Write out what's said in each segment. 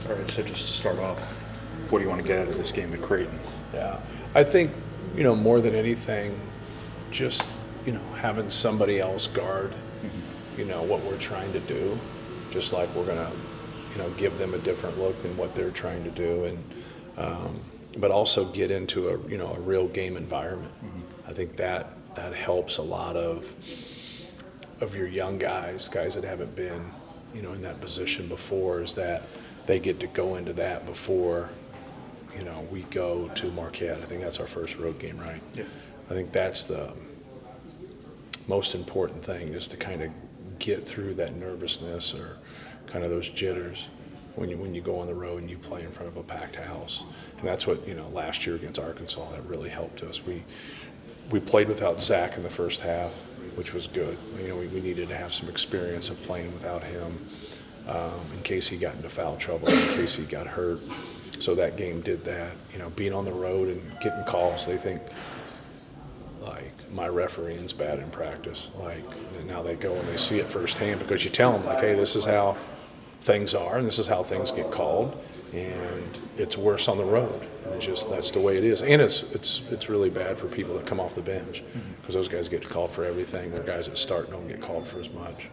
All right, so just to start off, what do you want to get out of this game at Creighton? Yeah, I think, more than anything, just, having somebody else guard, what we're trying to do, just like we're going to, give them a different look than what they're trying to do, and but also get into a real game environment. I think that helps a lot of your young guys that haven't been, in that position before, is that they get to go into that before, we go to Marquette. I think that's our first road game, right? Yeah. I think that's the most important thing, just to kind of get through that nervousness or kind of those jitters when you go on the road and you play in front of a packed house. And that's what, last year against Arkansas, that really helped us. We played without Zach in the first half, which was good. We needed to have some experience of playing without him in case he got into foul trouble, in case he got hurt. So that game did that. Being on the road and getting calls, they think, like, my refereeing's bad in practice. Like, and now they go and they see it firsthand, because you tell them, like, hey, this is how things are and this is how things get called, and it's worse on the road. And it's just, that's the way it is. And it's really bad for people that come off the bench, because those guys get called for everything, where guys that start don't get called for as much.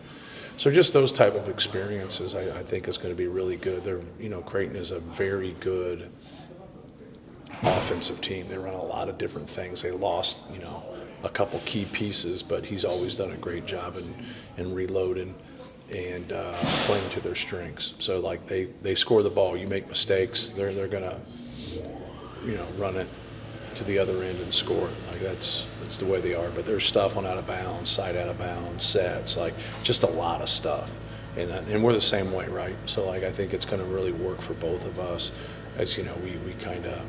So just those type of experiences, I think, is going to be really good. Creighton is a very good offensive team. They run a lot of different things. They lost, a couple key pieces, but he's always done a great job in reloading and playing to their strengths. So, like, they score the ball, you make mistakes, they're gonna, run it to the other end and score it. Like, that's the way they are. But there's stuff on out of bounds, side out of bounds, sets, like, just a lot of stuff. And we're the same way, right? So, like, I think it's going to really work for both of us, as we kind of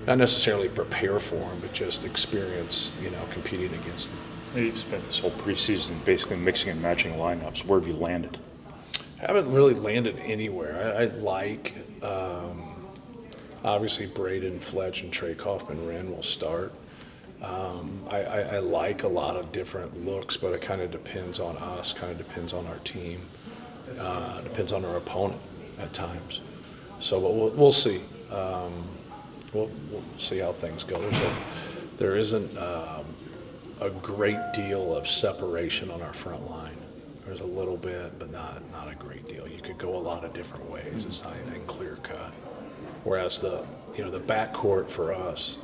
not necessarily prepare for them, but just experience, competing against them. You've spent this whole preseason basically mixing and matching lineups. Where have you landed? I haven't really landed anywhere. I like, obviously, Braden, Fletch, and Trey Kaufman-Wren will start. I like a lot of different looks, but it kind of depends on us, kind of depends on our team, depends on our opponent at times. So, but we'll see. We'll see how things go. There isn't a great deal of separation on our front line. There's a little bit, but not a great deal. You could go a lot of different ways. It's not anything clear cut. Whereas the backcourt for us,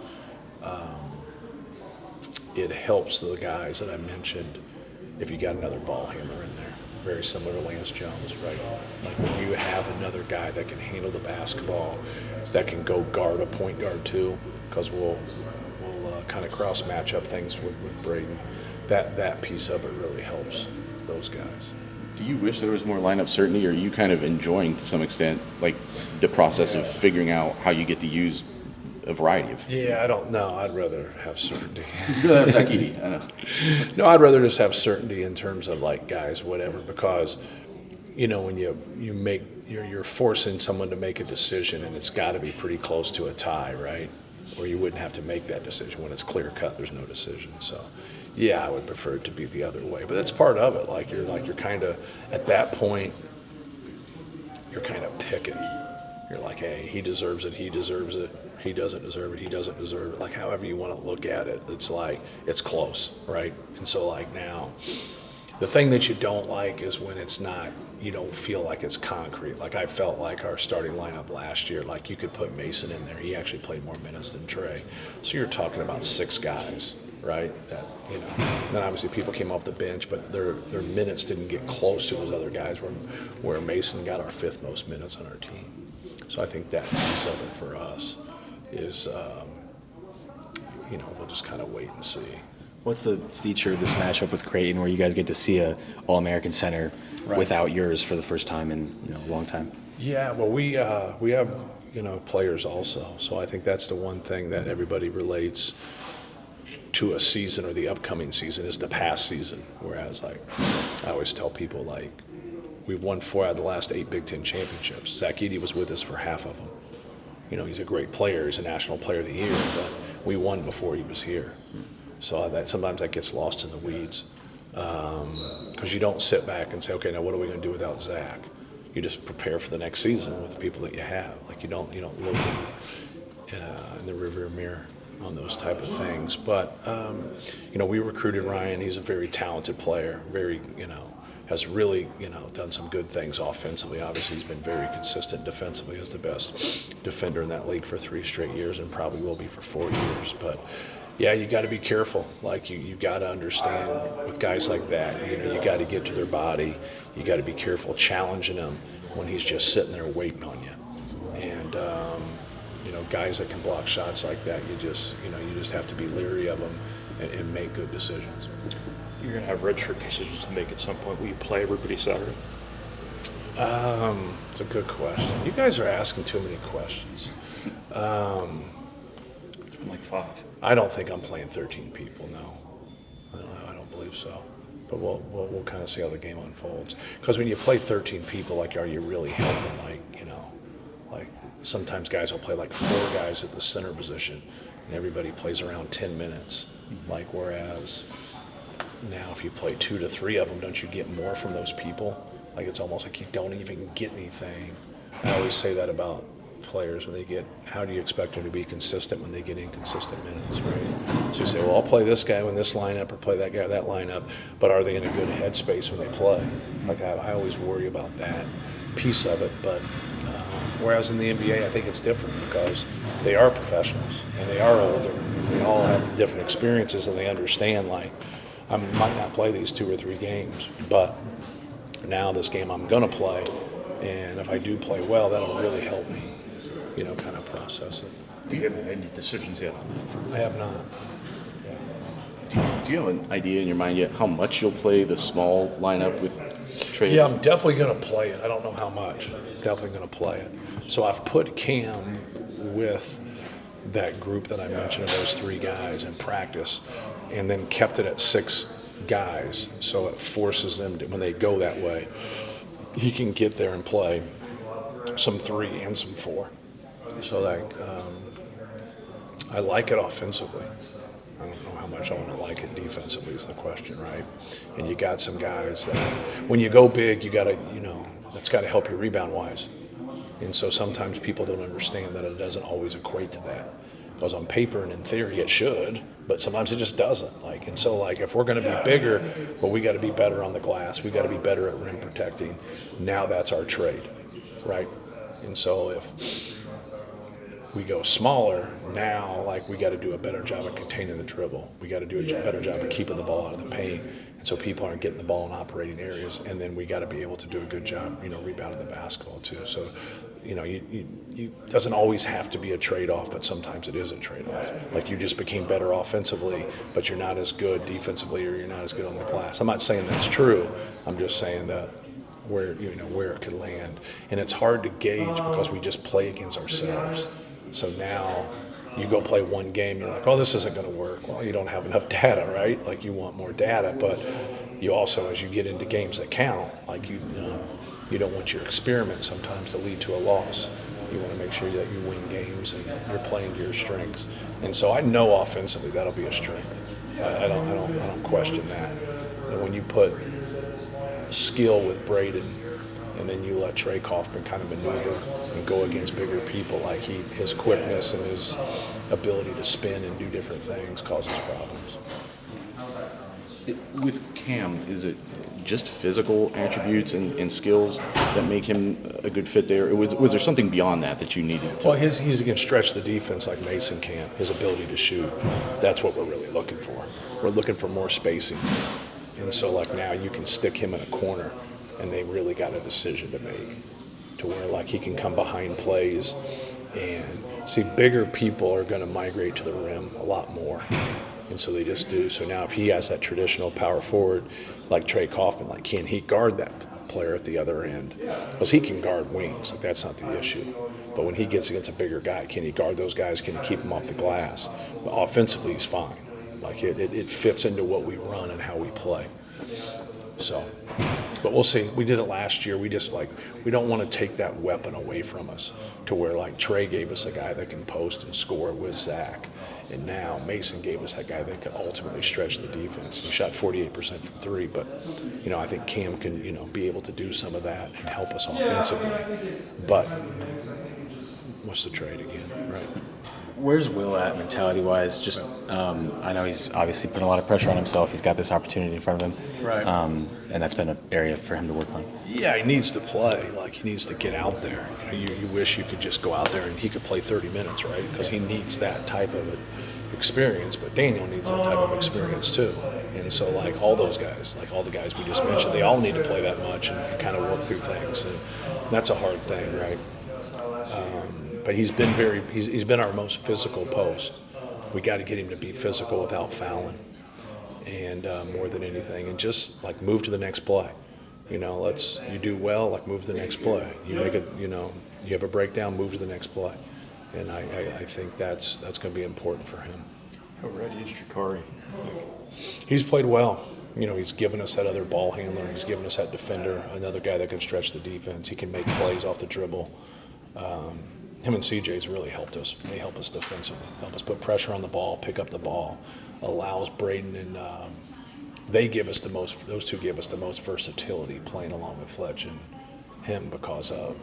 it helps the guys that I mentioned if you got another ball handler in there. Very similar to Lance Jones, right? Like, when you have another guy that can handle the basketball, that can go guard a point guard too, because we'll kind of cross match up things with Braden. That piece of it really helps those guys. Do you wish there was more lineup certainty, or are you kind of enjoying, to some extent, like, the process of figuring out how you get to use a variety of? Yeah, I don't know. I'd rather have certainty. That's Edey, I know. No, I'd rather just have certainty in terms of, like, guys, whatever, because when you make you're forcing someone to make a decision, and it's got to be pretty close to a tie, right? Or you wouldn't have to make that decision. When it's clear cut, there's no decision. So, yeah, I would prefer it to be the other way. But that's part of it. You're kind of at that point, you're kind of picking. You're like, hey, he deserves it. He deserves it. He doesn't deserve it. He doesn't deserve it. Like, however you want to look at it, it's like it's close, right? And so, like, now, the thing that you don't like is when it's not. You don't feel like it's concrete. Like, I felt like our starting lineup last year, like, you could put Mason in there. He actually played more minutes than Trey. So you're talking about 6 guys, right? That, then obviously people came off the bench, but their minutes didn't get close to those other guys, where Mason got our 5th most minutes on our team. So I think that piece of it for us is, we'll just kind of wait and see. What's the feature of this matchup with Creighton, where you guys get to see a All-American center without yours for the first time in a long time? Yeah, well, we have players also, so I think that's the one thing that everybody relates to a season or the upcoming season is the past season. Whereas, like, I always tell people, like, we've won 4 out of the last 8 Big Ten championships. Zach Edey was with us for half of them. He's a great player. He's a National Player of the Year, but we won before he was here. So sometimes that gets lost in the weeds, because you don't sit back and say, okay, now what are we going to do without Zach? you just prepare for the next season with the people that you have. Like you don't look in the rearview mirror on those type of things. But we recruited Ryan. He's a very talented player. Very has really done some good things offensively. Obviously, he's been very consistent defensively. As the best defender in that league for 3 straight years, and probably will be for 4 years. But yeah, you got to be careful. Like you got to understand with guys like that. You got to get to their body. You got to be careful challenging him when he's just sitting there waiting on you. And guys that can block shots like that, you just have to be leery of them and make good decisions. You're going to have redshirt decisions to make at some point. Will you play everybody Saturday? It's a good question. You guys are asking too many questions. It's been like 5. I don't think I'm playing 13 people, no. I don't believe so. But we'll kind of see how the game unfolds. Because when you play 13 people, like, are you really helping? Like sometimes guys will play like 4 guys at the center position, and everybody plays around 10 minutes. Like, whereas now if you play 2 to 3 of them, don't you get more from those people? Like, it's almost like you don't even get anything. I always say that about players when they get, how do you expect them to be consistent when they get inconsistent minutes, right? So you say, well, I'll play this guy in this lineup or play that guy in that lineup, but are they in a good headspace when they play? Like, I always worry about that piece of it. But whereas in the NBA, I think it's different because they are professionals and they are older. They all have different experiences and they understand, like, I might not play these 2 or 3 games, but now this game I'm going to play, and if I do play well, that'll really help me, kind of process it. Do you have any decisions yet on that? I have not. Do you have an idea in your mind yet how much you'll play the small lineup with Trey? Yeah, I'm definitely going to play it. I don't know how much. Definitely going to play it. So I've put Cam with that group that I mentioned of those 3 guys in practice, and then kept it at 6 guys. So it forces them to, when they go that way, he can get there and play some 3 and some 4. So I like it offensively. I don't know how much I want to like it defensively is the question, right? And you got some guys that when you go big, you got to, that's got to help you rebound wise. And so sometimes people don't understand that it doesn't always equate to that. Because on paper and in theory it should, but sometimes it just doesn't. And so if we're going to be bigger, well, we got to be better on the glass. We got to be better at rim protecting. Now that's our trade, right? And so if we go smaller, now we got to do a better job of containing the dribble. We got to do a better job of keeping the ball out of the paint, and so people aren't getting the ball in operating areas. And then we got to be able to do a good job, rebounding the basketball too. So, it doesn't always have to be a trade-off, but sometimes it is a trade-off. Like, you just became better offensively, but you're not as good defensively, or you're not as good on the glass. I'm not saying that's true. I'm just saying that where it could land, and it's hard to gauge because we just play against ourselves. So now you go play 1 game, you're like, oh, this isn't going to work. Well, you don't have enough data, right? Like, you want more data, but you also, as you get into games that count, you don't want your experiment sometimes to lead to a loss. You want to make sure that you win games and you're playing to your strengths. And so I know offensively that'll be a strength. I don't question that. And when you put skill with Braden, and then you let Trey Kaufman kind of maneuver and go against bigger people, his quickness and his ability to spin and do different things causes problems. With Cam, is it just physical attributes and skills that make him a good fit there? Or was there something beyond that you needed to? Well, he's going to stretch the defense like Mason can, his ability to shoot. That's what we're really looking for. We're looking for more spacing. And so now you can stick him in a corner, and they really got a decision to make to where he can come behind plays and see bigger people are going to migrate to the rim a lot more. And so they just do. So now if he has that traditional power forward like Trey Kaufman, can he guard that player at the other end? Because he can guard wings. That's not the issue. But when he gets against a bigger guy, can he guard those guys? Can he keep them off the glass? But offensively, he's fine. It fits into what we run and how we play. So But we'll see. We did it last year. We just we don't want to take that weapon away from us to where like Trey gave us a guy that can post and score with Zach. And now Mason gave us that guy that can ultimately stretch the defense. He shot 48% from three, but I think Cam can be able to do some of that and help us offensively. But what's the trade again, right? Where's Will at mentality-wise? Just, I know he's obviously putting a lot of pressure on himself. He's got this opportunity in front of him, Right. And that's been an area for him to work on. Yeah, he needs to play. Like, he needs to get out there. You wish you could just go out there and he could play 30 minutes, right? Because he needs that type of experience. But Daniel needs that type of experience too. And so, like, all those guys, like all the guys we just mentioned, they all need to play that much and kind of work through things. And that's a hard thing, right? But he's been our most physical post. We got to get him to be physical without fouling, and more than anything, and just like move to the next play. You do well, like move to the next play. You make it, you have a breakdown, move to the next play, and I think that's going to be important for him. How ready is Jakari? He's played well. He's given us that other ball handler. He's given us that defender, another guy that can stretch the defense. He can make plays off the dribble. Him and CJ's really helped us. They help us defensively, help us put pressure on the ball, pick up the ball, allows Braden and those two give us the most versatility playing along with Fletch and him because of,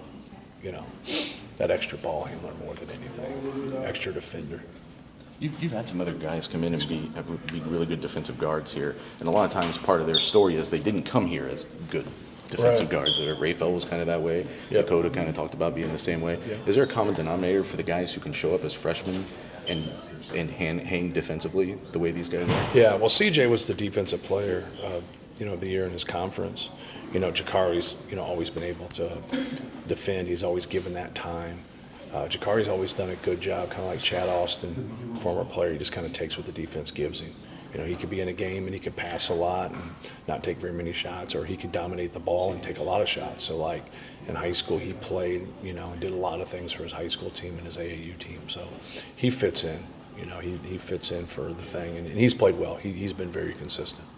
that extra ball handler more than anything, extra defender. You've had some other guys come in and be really good defensive guards here, and a lot of times part of their story is they didn't come here as good defensive guards. Raphael was kind of that way. Yep. Dakota kind of talked about being the same way. Yep. Is there a common denominator for the guys who can show up as freshmen and hang defensively the way these guys are? Yeah, well, CJ was the defensive player, of the year in his conference. Jakari's, always been able to defend. He's always given that time. Jakari's always done a good job, kind of like Chad Austin, former player. He just kind of takes what the defense gives him. He could be in a game and he could pass a lot and not take very many shots, or he could dominate the ball and take a lot of shots. So, like, in high school, he played, and did a lot of things for his high school team and his AAU team. So he fits in. He fits in for the thing, and he's played well. He's been very consistent.